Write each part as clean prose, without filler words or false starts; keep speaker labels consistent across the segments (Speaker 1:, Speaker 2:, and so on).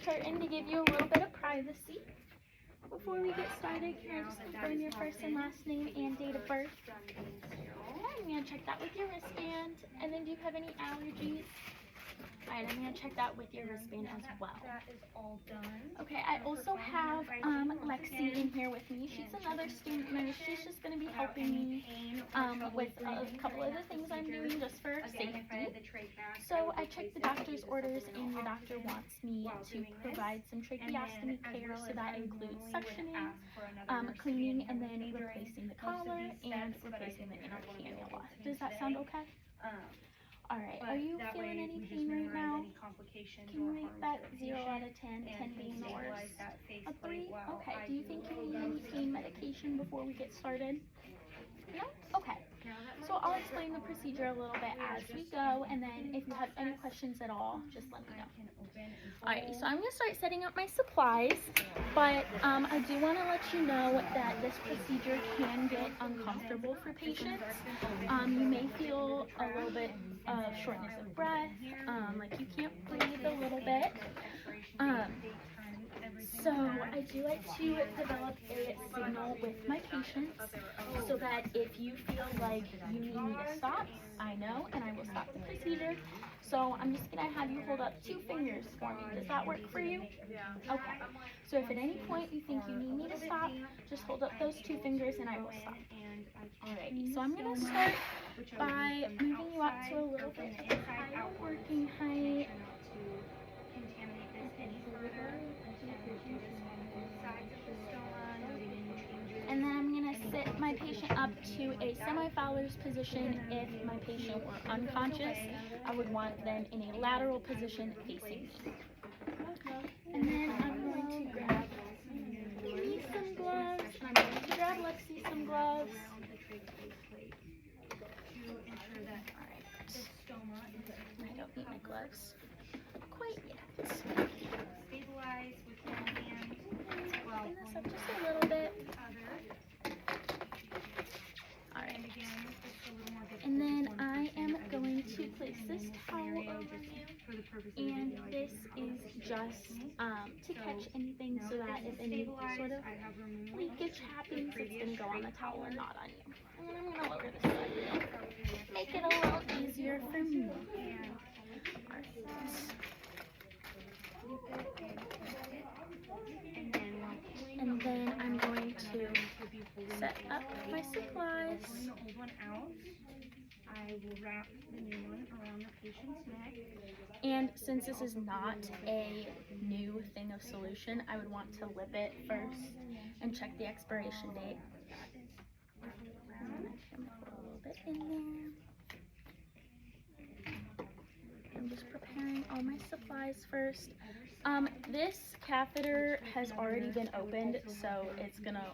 Speaker 1: curtain to give you a little bit of privacy. Before we get started, can I just confirm your first and last name and date of birth? Okay, I'm going to check that with your wristband. And then do you have any allergies? Alright, I'm going to check that with your wristband as well.
Speaker 2: That is all done.
Speaker 1: Okay, I also have Lexi in here with me. She's another student nurse. She's just going to be helping me with a couple of the things I'm doing just for safety. So I checked the doctor's orders, and your doctor wants me to provide some tracheostomy care, so that includes suctioning, cleaning, and then replacing the collar and replacing the inner cannula. Does that sound okay? Alright, are you feeling any pain right now? Can you rate that 0 out of 10, 10 being the worst? A 3? Okay, do you think you need any pain medication before we get started? No? Okay. So I'll explain the procedure a little bit as we go, and then if you have any questions at all, just let me know. Alright, so I'm going to start setting up my supplies, but I do want to let you know that this procedure can get uncomfortable for patients. You may feel a little bit of shortness of breath, like you can't breathe a little bit. So I do like to develop a signal with my patients so that if you feel like you need me to stop, I know, and I will stop the procedure. So I'm just going to have you hold up 2 fingers for me. Does that work for you? Okay. So if at any point you think you need me to stop, just hold up those 2 fingers and I will stop. Alrighty, so I'm going to start by moving you up to a little bit of a higher working height. And then I'm going to sit my patient up to a semi-Fowler's position. If my patient were unconscious, I would want them in a lateral position facing me. And then I'm going to grab me some gloves, and I'm going to grab Lexi some gloves. Alright, I don't need my gloves quite yet.
Speaker 2: Stabilize with one hand.
Speaker 1: Open this up just a little bit. Alright. And then I am going to place this towel over you. And this is just to catch anything so that if any sort of leakage happens, it's going to go on the towel and not on you. And then I'm going to lower this side. Make it a little easier for me. Alright. And then I'm going to set up my supplies.
Speaker 2: I will wrap the new one around the patient's neck.
Speaker 1: And since this is not a new thing of solution, I would want to lip it first and check the expiration date. And I can put a little bit in there. I'm just preparing all my supplies first. This catheter has already been opened, so it's gonna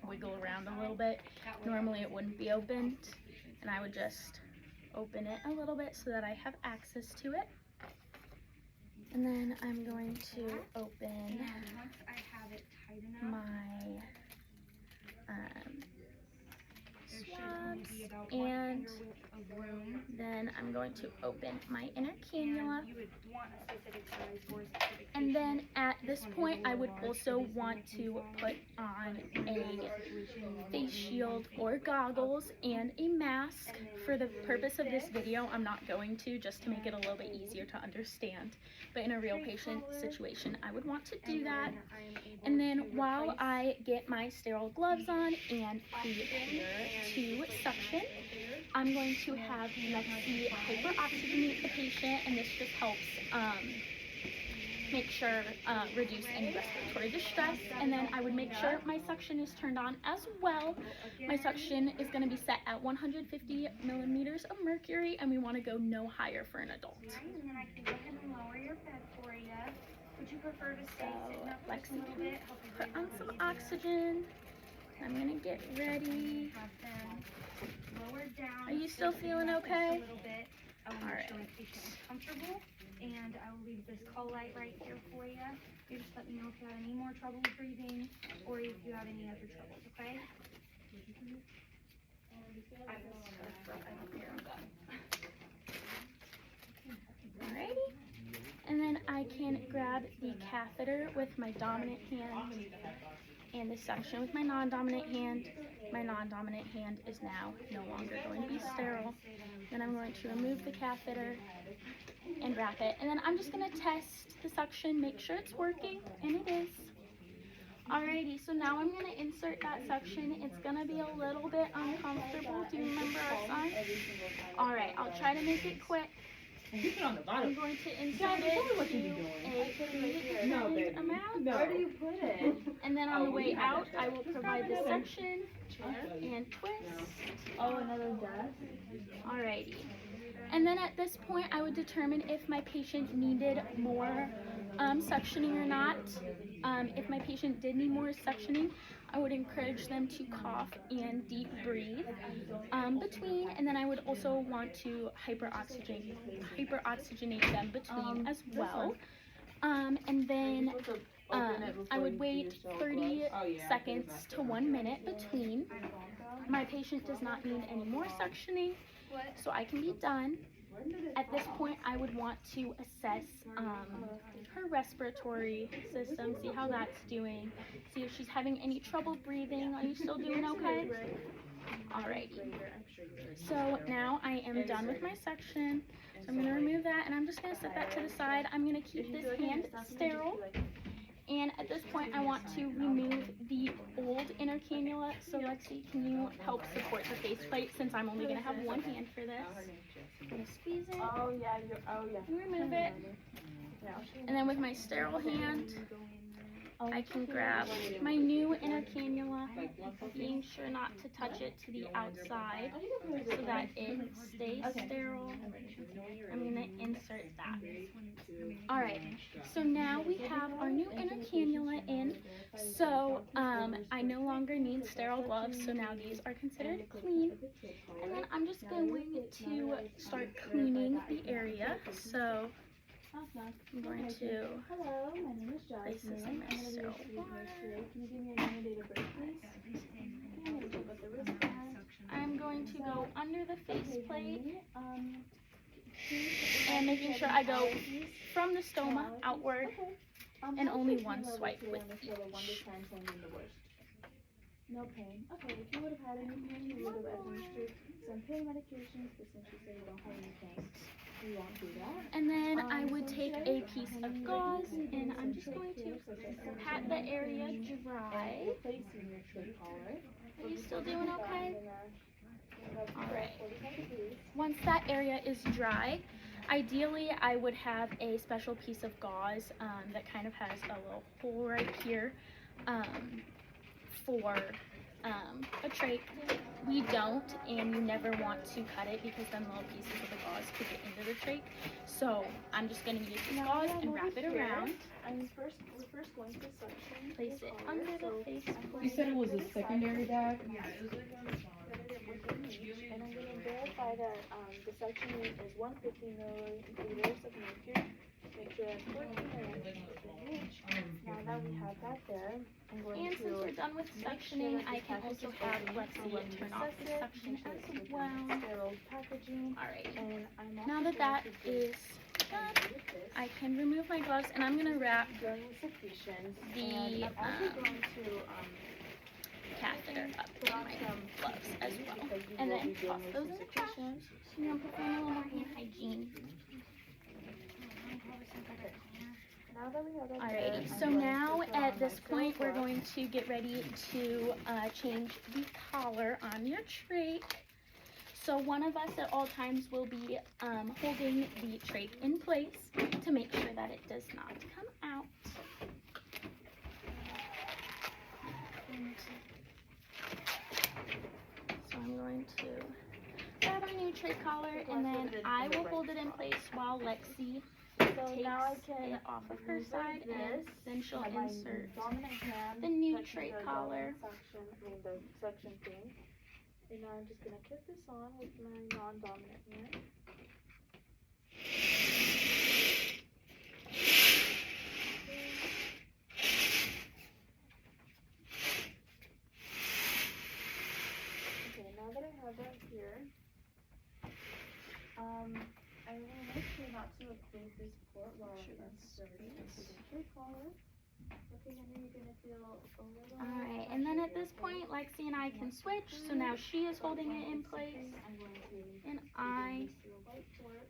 Speaker 1: wiggle around a little bit. Normally it wouldn't be opened, and I would just open it a little bit so that I have access to it. And then I'm going to open my swabs, and then I'm going to open my inner cannula. And then at this point, I would also want to put on a face shield or goggles and a mask. For the purpose of this video, I'm not going to, just to make it a little bit easier to understand. But in a real patient situation, I would want to do that. And then while I get my sterile gloves on and prepare to suction, I'm going to have Lexi hyperoxygenate the patient, and this just helps make sure, reduce any respiratory distress. And then I would make sure my suction is turned on as well. My suction is going to be set at 150 millimeters of mercury, and we want to go no higher for an adult.
Speaker 2: And then I can go ahead and lower your bed for you. Would you prefer to stay sitting up
Speaker 1: Lexi,
Speaker 2: a little bit?
Speaker 1: put on some oxygen. I'm going to get ready. Are you still feeling okay? Alright.
Speaker 2: Comfortable, and I will leave this call light right here for you. You just let me know if you have any more trouble breathing or if you have any other troubles, okay?
Speaker 1: Alrighty. And then I can grab grab the catheter with my dominant hand and the suction with my non-dominant hand. My non-dominant hand is now no longer going to be sterile. Then I'm going to remove the catheter and wrap it. And then I'm just going to test the suction, make sure it's working, and it is. Alrighty, so now I'm going to insert that suction. It's going to be a little bit uncomfortable. Do you remember our sign? Alright, I'll try to make it quick. I'm going to insert it to a predetermined amount.
Speaker 3: Where do you put it?
Speaker 1: And then on the way out, I will provide the suction and twist.
Speaker 3: Oh, another desk?
Speaker 1: Alrighty. And then at this point, I would determine if my patient needed more suctioning or not. If my patient did need more suctioning, I would encourage them to cough and deep breathe between, and then I would also want to hyperoxygenate them between as well. And then I would wait 30 seconds to 1 minute between. My patient does not need any more suctioning, so I can be done. At this point, I would want to assess her respiratory system, see how that's doing, see if she's having any trouble breathing. Are you still doing okay? Alrighty. So now I am done with my section. So I'm going to remove that, and I'm just going to set that to the side. I'm going to keep this hand sterile. And at this point, I want to remove the old inner cannula. So Lexi, can you help support the faceplate since I'm only going to have one hand for this? I'm going to squeeze it.
Speaker 3: Oh, yeah.
Speaker 1: And remove it. And then with my sterile hand, I can grab my new inner cannula, being sure not to touch it to the outside so that it stays sterile. I'm going to insert that. Alright, so now we have our new inner cannula in. So I no longer need sterile gloves, so now these are considered clean. And then I'm just going to start cleaning the area. So I'm going to
Speaker 3: Hello, my name is
Speaker 1: place this in my sterile water.
Speaker 3: Can you give me your name and date of birth, please?
Speaker 1: I'm going to go under the faceplate and making sure I go from the stoma outward and only one swipe with each.
Speaker 3: No pain. Okay, if you would have had any pain, we would have administered some pain medications, but since you say you don't have any pain, we won't do that.
Speaker 1: And then I would take a piece of gauze and I'm just going to pat the area dry.
Speaker 3: Replacing your tray collar.
Speaker 1: Are you still doing okay? Alright. Once that area is dry, ideally I would have a special piece of gauze that kind of has a little hole right here for a trach. We don't, and you never want to cut it because then little pieces of the gauze could get into the trach. So I'm just going to use the gauze and wrap it around.
Speaker 3: We're first going to suction.
Speaker 1: Place it under the face.
Speaker 4: You said it was a secondary bag?
Speaker 3: And I'm going to verify that the suction is 150 milliliters of mercury. Make sure that's working and now that we have that there, I'm going
Speaker 1: And since we're done with suctioning, I can also have Lexi turn off the suction as well.
Speaker 3: Sterile packaging.
Speaker 1: Alright,
Speaker 3: And I'm
Speaker 1: now that that is done, I can remove my gloves and I'm going to wrap
Speaker 3: during secretions.
Speaker 1: the
Speaker 3: And I'm also going to
Speaker 1: catheter up in my gloves as well. And then toss those in the trash. And I'm performing a little more hand hygiene.
Speaker 3: Now that we have that
Speaker 1: Alrighty,
Speaker 3: there,
Speaker 1: so
Speaker 3: I'm going
Speaker 1: now
Speaker 3: to put
Speaker 1: at
Speaker 3: on
Speaker 1: this
Speaker 3: my
Speaker 1: point we're
Speaker 3: silk
Speaker 1: going to get ready to change the collar on your trach. So one of us at all times will be holding the trach in place to make sure that it does not come out. So I'm going to grab our new trach collar and then I will hold it in place while Lexi
Speaker 3: So
Speaker 1: takes
Speaker 3: now I can
Speaker 1: it off of her side and then she'll
Speaker 3: have my
Speaker 1: insert
Speaker 3: dominant hand
Speaker 1: the new
Speaker 3: touching
Speaker 1: trach
Speaker 3: the
Speaker 1: collar.
Speaker 3: dominant the suction thing. And now I'm just gonna clip this on with my non-dominant hand. Okay, now that I have that here, I will make sure not to occlude this port while inserting into the trach collar. Okay, Henry, you're gonna feel a little.
Speaker 1: Alright, and then at this point, Lexi and I can switch. So now she is holding it in place, and I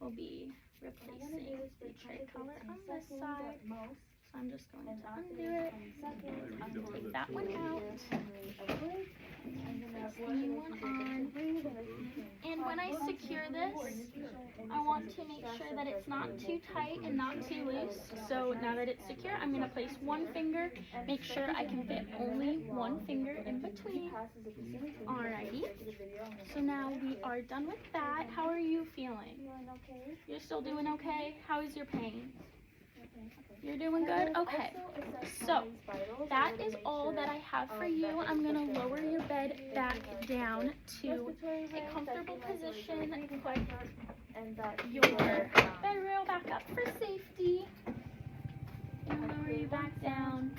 Speaker 1: will be replacing the trach collar on this side. So I'm just going to undo it, take that one out, place the new one on. And when I secure this, I want to make sure that it's not too tight and not too loose. So now that it's secure, I'm going to place one finger, make sure I can fit only one finger in between. Alrighty, so now we are done with that. How are you feeling? You're still doing okay? How is your pain? You're doing good? Okay. So, that is all that I have for you. I'm going to lower your bed back down to a comfortable position. Put your bed rail back up for safety. And lower you back down.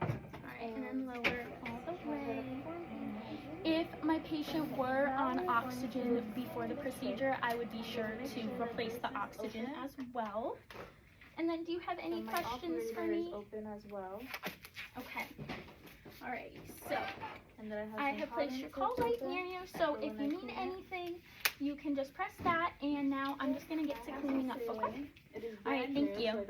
Speaker 1: Alright, and then lower all the way. If my patient were on oxygen before the procedure, I would be sure to replace the oxygen as well. And then do you have any questions for me?
Speaker 3: Open as well.
Speaker 1: Okay. Alright, so I have placed your call light near you, so if you need anything, you can just press that, and now I'm just going to get to cleaning up, okay? Alright, thank you.